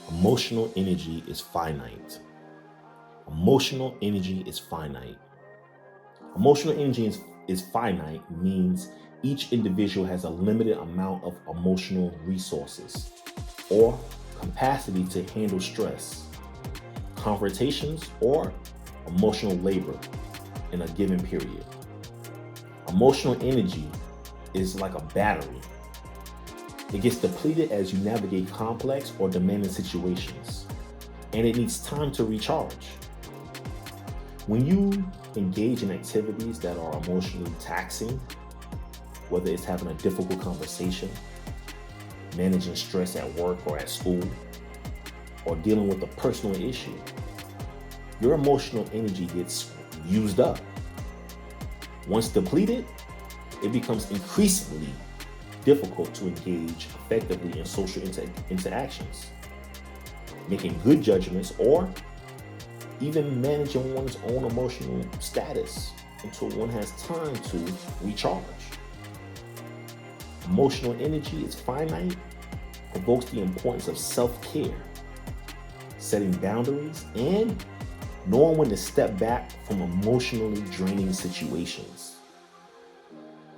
Emotional energy is finite. Emotional energy is finite. Emotional energy is finite means each individual has a limited amount of emotional resources or capacity to handle stress, confrontations, or emotional labor in a given period. Emotional energy is like a battery. It gets depleted as you navigate complex or demanding situations, and it needs time to recharge. When you engage in activities that are emotionally taxing, whether it's having a difficult conversation, managing stress at work or at school, or dealing with a personal issue, your emotional energy gets used up. Once depleted, it becomes increasingly difficult to engage effectively in social interactions, making good judgments, or even managing one's own emotional status until one has time to recharge. Emotional energy is finite, provokes the importance of self-care, setting boundaries, and knowing when to step back from emotionally draining situations.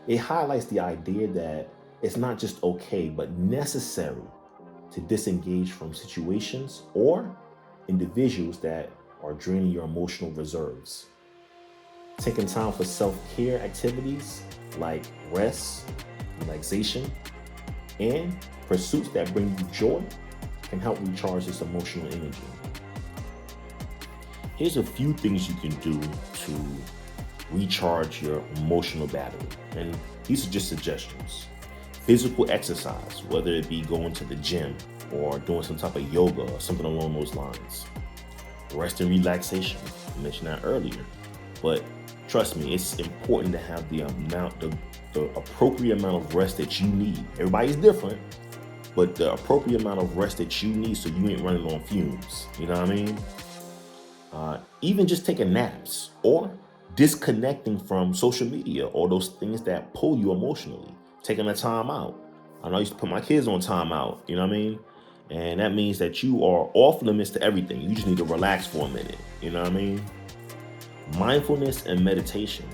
It highlights the idea that it's not just okay, but necessary to disengage from situations or individuals that are draining your emotional reserves. Taking time for self-care activities like rest, relaxation, and pursuits that bring you joy can help recharge this emotional energy. Here's a few things you can do to recharge your emotional battery. And these are just suggestions. Physical exercise, whether it be going to the gym or doing some type of yoga or something along those lines. Rest and relaxation, I mentioned that earlier. But trust me, it's important to have the appropriate amount of rest that you need. Everybody's different, but the appropriate amount of rest that you need so you ain't running on fumes. You know what I mean? Even just taking naps or disconnecting from social media or those things that pull you emotionally, taking a time out. I know I used to put my kids on time out, you know what I mean? And that means that you are off limits to everything. You just need to relax for a minute, you know what I mean? Mindfulness and meditation.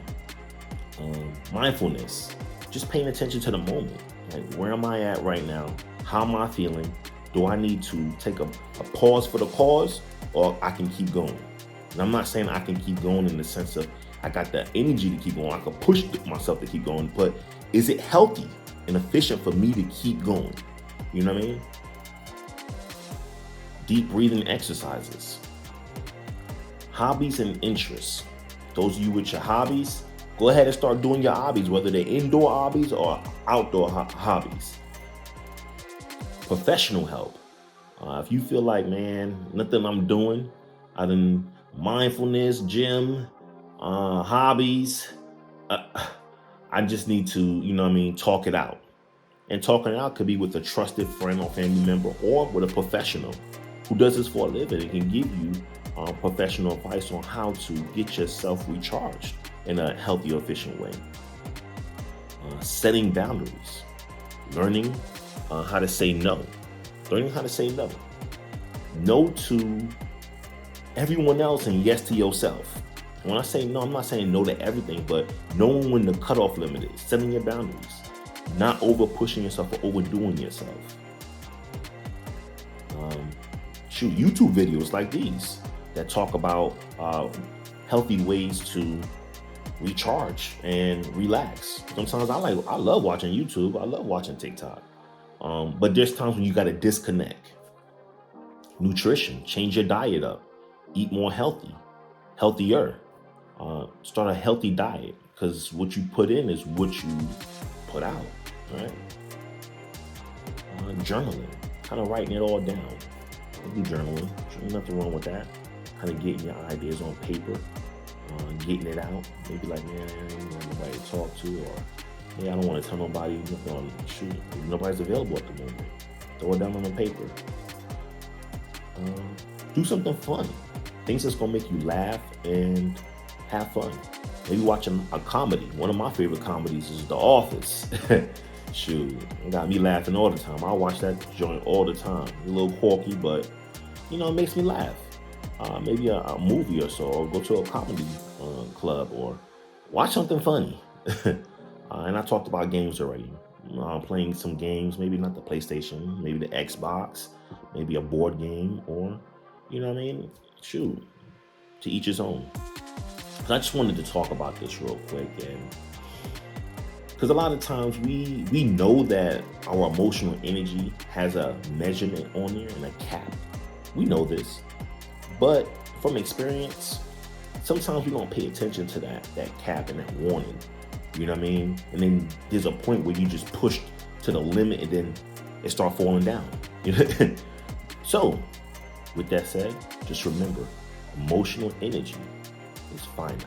Mindfulness, just paying attention to the moment. Like, where am I at right now? How am I feeling? Do I need to take a pause for the cause, or I can keep going? And I'm not saying I can keep going in the sense of I got the energy to keep going. I can push myself to keep going, but is it healthy and efficient for me to keep going? You know what I mean? Deep breathing exercises. Hobbies and interests. Those of you with your hobbies, go ahead and start doing your hobbies, whether they're indoor hobbies or outdoor hobbies. Professional help. If you feel like, man, nothing I'm doing other than mindfulness, gym, hobbies, I just need to, you know what I mean, talk it out. And talking it out could be with a trusted friend or family member or with a professional who does this for a living and can give you professional advice on how to get yourself recharged in a healthy or efficient way. Setting boundaries, learning how to say no, learning how to say no. No to everyone else and yes to yourself. When I say no, I'm not saying no to everything, but knowing when the cutoff limit is, setting your boundaries, not over pushing yourself or overdoing yourself. YouTube videos like these that talk about healthy ways to recharge and relax. Sometimes I love watching YouTube. I love watching TikTok. But there's times when you got to disconnect. Nutrition, change your diet up, eat more healthier. Start a healthy diet, because what you put in is what you put out, right? Journaling, kind of writing it all down. I do journaling. There's nothing wrong with that. Kind of getting your ideas on paper, getting it out. Maybe like, man, I ain't got nobody to talk to, or yeah, I don't want to tell nobody nothing on shoot. Nobody's available at the moment. Throw it down on the paper. Do something fun. Things that's gonna make you laugh and have fun. Maybe watching a comedy. One of my favorite comedies is The Office. Shoot, it got me laughing all the time. I watch that joint all the time. A little quirky, but it makes me laugh. Maybe a movie or so, or go to a comedy club, or watch something funny. And I talked about games already. Playing some games, maybe not the PlayStation, maybe the Xbox, maybe a board game, or, shoot, to each his own. I just wanted to talk about this real quick, and because a lot of times we know that our emotional energy has a measurement on there and a cap. We know this, but from experience, sometimes we don't pay attention to that cap and that warning. You know what I mean? And then there's a point where you just push to the limit, and then it start falling down. So, with that said, just remember, emotional energy is finite.